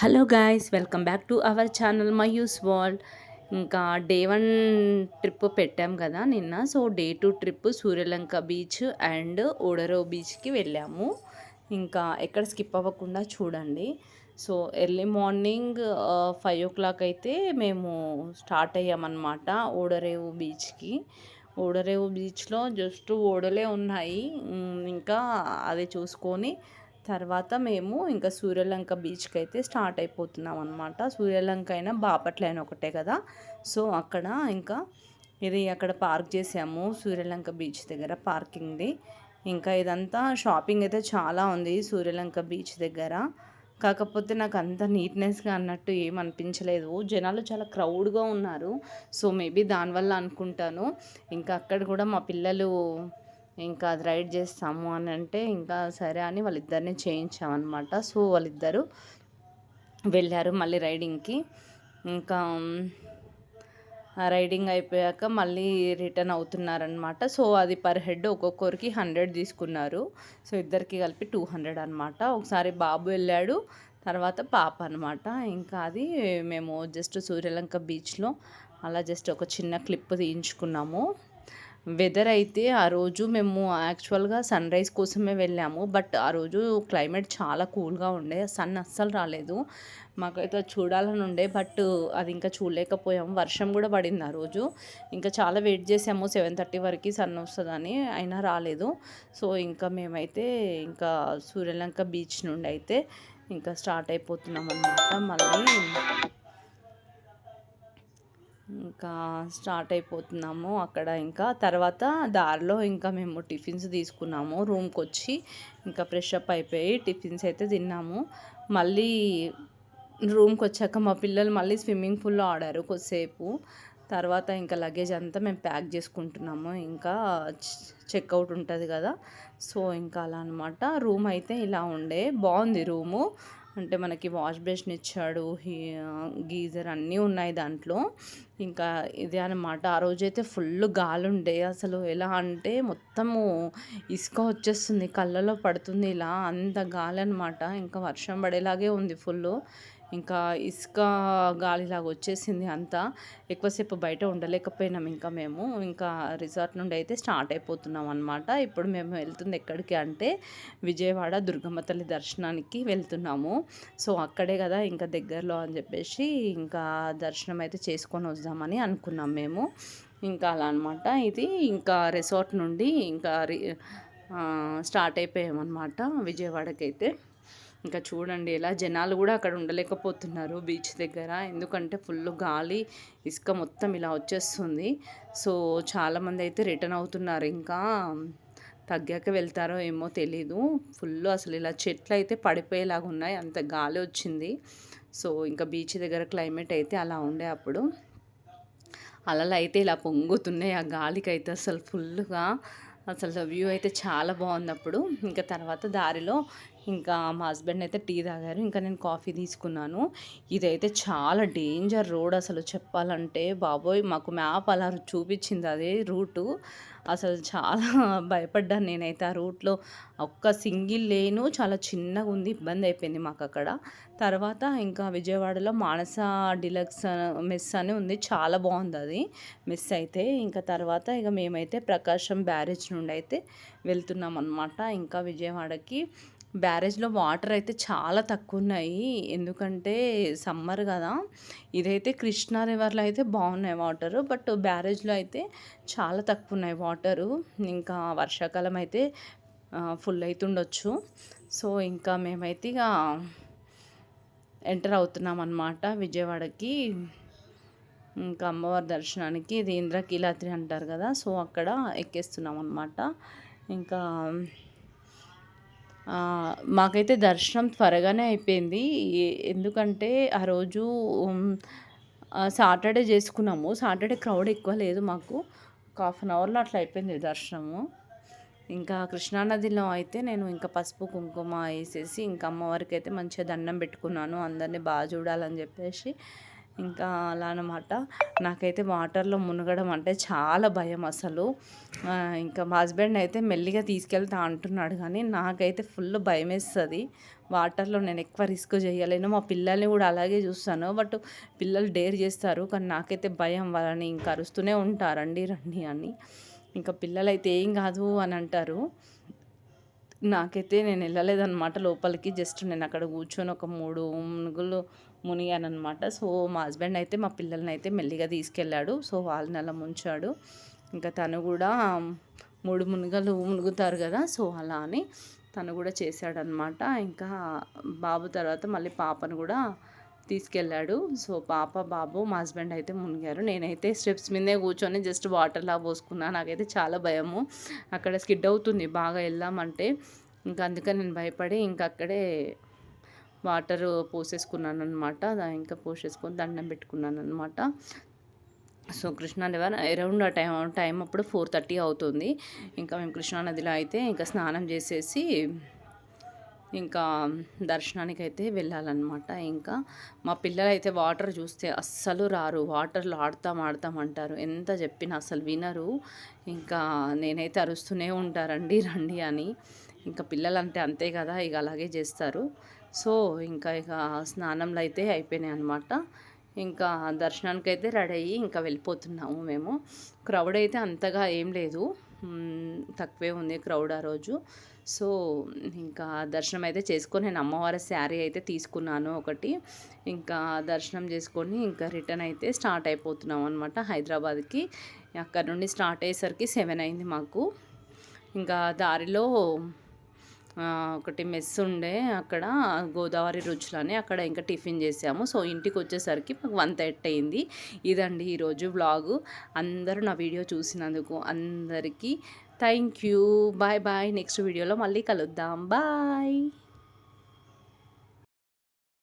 Hello guys, welcome back to our channel Mayu's world. ఇంకా day 1 trip పెట్టాం కదా నిన్న. So day 2 trip Suryalanka beach and ఓడరో బీచ్కి వెళ్ళాము. ఇంకా ఎక్కడ స్కిప్ అవ్వకుండా చూడండి. సో ఎర్లీ మార్నింగ్ 5 o'clock అయితే మేము స్టార్ట్ అయ్యామన్నమాట ఓడరేవు బీచ్కి. ఓడరేవు బీచ్లో జస్ట్ ఓడలే ఉన్నాయి. ఇంకా అది చూసుకొని తర్వాత మేము ఇంకా సూర్యలంక బీచ్కి అయితే స్టార్ట్ అయిపోతున్నాం అనమాట. సూర్యలంక అయినా బాపట్ల అయినా ఒకటే కదా. సో అక్కడ ఇంకా ఇది అక్కడ పార్క్ చేసాము సూర్యలంక బీచ్ దగ్గర పార్కింగ్ది. ఇంకా ఇదంతా షాపింగ్ అయితే చాలా ఉంది సూర్యలంక బీచ్ దగ్గర. కాకపోతే నాకు అంత నీట్నెస్గా అన్నట్టు ఏం అనిపించలేదు. జనాలు చాలా క్రౌడ్గా ఉన్నారు. సో మేబీ దానివల్ల అనుకుంటాను. ఇంకా అక్కడ కూడా మా పిల్లలు ఇంకా అది రైడ్ చేస్తాము అని అంటే ఇంకా సరే అని వాళ్ళిద్దరిని చేయించామన్నమాట. సో వాళ్ళిద్దరూ వెళ్ళారు మళ్ళీ రైడింగ్కి. ఇంకా రైడింగ్ అయిపోయాక మళ్ళీ రిటర్న్ అవుతున్నారనమాట. సో అది పర్ హెడ్ ఒక్కొక్కరికి 100 తీసుకున్నారు. సో ఇద్దరికి కలిపి 200 అనమాట. ఒకసారి బాబు వెళ్ళాడు, తర్వాత పాప అనమాట. ఇంకా అది మేము జస్ట్ సూర్యలంక బీచ్లో అలా జస్ట్ ఒక చిన్న క్లిప్ తీయించుకున్నాము. వెదర్ అయితే ఆ రోజు మేము యాక్చువల్గా సన్రైజ్ కోసమే వెళ్ళాము. బట్ ఆ రోజు క్లైమేట్ చాలా కూల్గా ఉండే, సన్ అస్సలు రాలేదు. మాకైతే చూడాలని ఉండే, బట్ అది ఇంకా చూడలేకపోయాము. వర్షం కూడా పడింది ఆ రోజు. ఇంకా చాలా వెయిట్ చేసాము 7:30 వరకు సన్ వస్తుందని, అయినా రాలేదు. సో ఇంకా మేమైతే ఇంకా సూర్యలంక బీచ్ నుండి అయితే ఇంకా స్టార్ట్ అయిపోతున్నాం అన్నమాట. మళ్ళీ ఇంకా స్టార్ట్ అయిపోతున్నాము అక్కడ. ఇంకా తర్వాత దారిలో ఇంకా మేము టిఫిన్స్ తీసుకున్నాము. రూమ్కి వచ్చి ఇంకా ఫ్రెష్ అప్ అయిపోయి టిఫిన్స్ అయితే తిన్నాము. మళ్ళీ రూమ్కి వచ్చాక మా పిల్లలు మళ్ళీ స్విమ్మింగ్ పూల్లో ఆడారు కొద్దిసేపు. తర్వాత ఇంకా లగేజ్ అంతా మేము ప్యాక్ చేసుకుంటున్నాము. ఇంకా చెక్అవుట్ ఉంటుంది కదా. సో ఇంకా అలా అనమాట. రూమ్ అయితే ఇలా ఉండే, బాగుంది రూము. అంటే మనకి వాష్ బేసిన్ ఇచ్చాడు, గీజర్ అన్నీ ఉన్నాయి దాంట్లో. ఇంకా ఇదే అనమాట. ఆ రోజైతే ఫుల్ గాలి ఉండే. అసలు ఎలా అంటే మొత్తము ఇసుక వచ్చేస్తుంది, కళ్ళలో పడుతుంది, ఇలా అంత గాలి అనమాట. ఇంకా వర్షం పడేలాగే ఉంది ఫుల్. ఇంకా ఇసుక గాలిలాగా వచ్చేసింది అంతా. ఎక్కువసేపు బయట ఉండలేకపోయినాం. ఇంకా మేము ఇంకా రిసార్ట్ నుండి అయితే స్టార్ట్ అయిపోతున్నాం అనమాట. ఇప్పుడు మేము వెళ్తుంది ఎక్కడికి అంటే విజయవాడ దుర్గమ్మ తల్లి దర్శనానికి వెళ్తున్నాము. సో అక్కడే కదా ఇంకా దగ్గరలో అని చెప్పేసి ఇంకా దర్శనం అయితే చేసుకొని వద్దామని అనుకున్నాం మేము. ఇంకా అలా అనమాట. ఇది ఇంకా రిసార్ట్ నుండి ఇంకా స్టార్ట్ అయిపోయామన్నమాట విజయవాడకైతే. ఇంకా చూడండి ఎలా జనాలు కూడా అక్కడ ఉండలేకపోతున్నారు బీచ్ దగ్గర. ఎందుకంటే ఫుల్ గాలి, ఇసుక మొత్తం ఇలా వచ్చేస్తుంది. సో చాలామంది అయితే రిటర్న్ అవుతున్నారు. ఇంకా తగ్గాక వెళ్తారో ఏమో తెలీదు. ఫుల్ అసలు ఇలా చెట్లు అయితే పడిపోయేలాగా ఉన్నాయి, అంత గాలి వచ్చింది. సో ఇంకా బీచ్ దగ్గర క్లైమేట్ అయితే అలా ఉండే అప్పుడు. అలలు అయితే ఇలా పొంగుతున్నాయి ఆ గాలికి అయితే అసలు ఫుల్గా. అసలు వ్యూ అయితే చాలా బాగుంది అప్పుడు. ఇంకా తర్వాత దారిలో ఇంకా మా హస్బెండ్ అయితే టీ తాగారు, ఇంకా నేను కాఫీ తీసుకున్నాను. ఇదైతే చాలా డేంజర్ రోడ్ అసలు చెప్పాలంటే. బాబోయ్, మాకు మ్యాప్ అలా చూపించింది అదే రూటు. అసలు చాలా భయపడ్డాను నేనైతే ఆ రూట్లో. ఒక్క సింగిల్ లేను, చాలా చిన్నగా ఉంది, ఇబ్బంది అయిపోయింది మాకు అక్కడ. తర్వాత ఇంకా విజయవాడలో మానస డిలక్స్ మెస్ అని ఉంది, చాలా బాగుంది అది మెస్ అయితే. ఇంకా తర్వాత ఇక మేమైతే ప్రకాశం బ్యారేజ్ నుండి అయితే వెళ్తున్నాం అనమాట ఇంకా విజయవాడకి. బ్యారేజ్లో వాటర్ అయితే చాలా తక్కువ ఉన్నాయి, ఎందుకంటే సమ్మర్ కదా. ఇదైతే కృష్ణా రివర్లో అయితే బాగున్నాయి వాటరు, బట్ బ్యారేజ్లో అయితే చాలా తక్కువ ఉన్నాయి వాటరు. ఇంకా వర్షాకాలం అయితే ఫుల్ అవుతుండొచ్చు. సో ఇంకా మేమైతే ఇక ఎంటర్ అవుతున్నాం అన్నమాట విజయవాడకి. ఇంకా అమ్మవారి దర్శనానికి. ఇది ఇంద్రకీలాద్రి అంటారు కదా, సో అక్కడ ఎక్కేస్తున్నాం అన్నమాట. ఇంకా మాకైతే దర్శనం త్వరగానే అయిపోయింది. ఎందుకంటే ఆ రోజు సాటర్డే చేసుకున్నాము. సాటర్డే క్రౌడ్ ఎక్కువ లేదు మాకు. ఒక హాఫ్ అన్ అవర్లో అట్లా అయిపోయింది దర్శనము. ఇంకా కృష్ణానదిలో అయితే నేను ఇంకా పసుపు కుంకుమ వేసేసి ఇంకా అమ్మవారికి అయితే మంచిగా దండం పెట్టుకున్నాను, అందరినీ బాగా చూడాలని చెప్పేసి. ఇంకా అలా అనమాట. నాకైతే వాటర్‌లో మునగడం అంటే చాలా భయం అసలు. ఇంకా మా హస్బెండ్ అయితే మెల్లిగా తీసుకెళ్తా అంటున్నాడు కానీ, నాకైతే ఫుల్ భయమేస్తది. వాటర్‌లో నేను ఎక్కువ రిస్క్ చేయలేను. మా పిల్లల్ని కూడా అలాగే చూస్తాను. బట్ పిల్లలు డేర్ చేస్తారు. కానీ నాకైతే భయం. వాళ్ళని ఇంకా అరుస్తూనే ఉంటారు రండి, రండి అని. ఇంకా పిల్లలైతే ఏం కాదు అని అంటారు. నాకైతే నేను వెళ్ళలేదనమాట లోపలికి. జస్ట్ నేను అక్కడ కూర్చొని ఒక 3 మునుగులు మునిగాననమాట. సో, మా హస్బెండ్ అయితే మా పిల్లల్నయితే మెల్లిగా తీసుకెళ్ళాడు. సో, వాళ్ళని అలా ముంచాడు. ఇంకా తను కూడా 3 మునుగలు మునుగుతారు కదా! సో, అలా అని తను కూడా చేశాడనమాట. ఇంకా బాబు తర్వాత మళ్ళీ పాపను కూడా తీసుకెళ్ళాడు. సో, పాప, బాబు, మా హస్బెండ్ అయితే మునిగారు. నేనైతే స్టెప్స్ మీదనే కూర్చొని జస్ట్ వాటర్‌లా పోసుకున్నా. నాకైతే చాలా భయము. అక్కడ స్కిడ్ అవుతుంది బాగా ఎళ్ళామంటే. ఇంకా అందుకని నేను భయపడి ఇంకా అక్కడే వాటర్ పోసేసుకున్నాననమాట. ఇంకా పోసేసుకొని దండం పెట్టుకున్నాననమాట. సో, కృష్ణా రివర్ అరౌండ్ ఆ టైం అప్పుడు 4:30 అవుతుంది. ఇంకా మేము కృష్ణా నదిలో అయితే ఇంకా స్నానం చేసేసి ఇంకా దర్శనానికైతే వెళ్ళాలన్నమాట. ఇంకా మా పిల్లలైతే వాటర్ చూస్తే అస్సలు రారు. వాటర్‌లో ఆడతాం, ఆడతాం అంటారు. ఎంత చెప్పినా అసలు వినరు. ఇంకా నేనైతే అరుస్తూనే ఉంటారండి, రండి అని. ఇంకా పిల్లలంటే అంతే కదా! ఇక అలాగే చేస్తారు. సో, ఇక స్నానంలో అయితే అయిపోయినాయన్నమాట. ఇంకా దర్శనానికైతే రెడీ అయ్యి ఇంకా వెళ్ళిపోతున్నాము మేము. క్రౌడ్ అయితే అంతగా ఏం లేదు. తక్కువే ఉంది క్రౌడ్ ఆ రోజు. సో, ఇంకా దర్శనం అయితే చేసుకొని నేను అమ్మవారి శారీ అయితే తీసుకున్నాను ఒకటి. ఇంకా దర్శనం చేసుకొని ఇంకా రిటర్న్ అయితే స్టార్ట్ అయిపోతున్నాం అనమాట హైదరాబాద్‌కి. అక్కడ నుండి స్టార్ట్ అయ్యేసరికి 7 అయింది మాకు. ఇంకా దారిలో ఒకటి మెస్ ఉండే అక్కడ గోదావరి రుచులని అక్కడ ఇంకా టిఫిన్ చేసాము. సో, ఇంటికొచ్చేసరికి మాకు 1:30 అయింది. ఇదండి ఈరోజు వ్లాగు. అందరూ నా వీడియో చూసినందుకు అందరికీ thank you. Bye bye. Next వీడియోలో మళ్ళీ కలుద్దాం. బాయ్.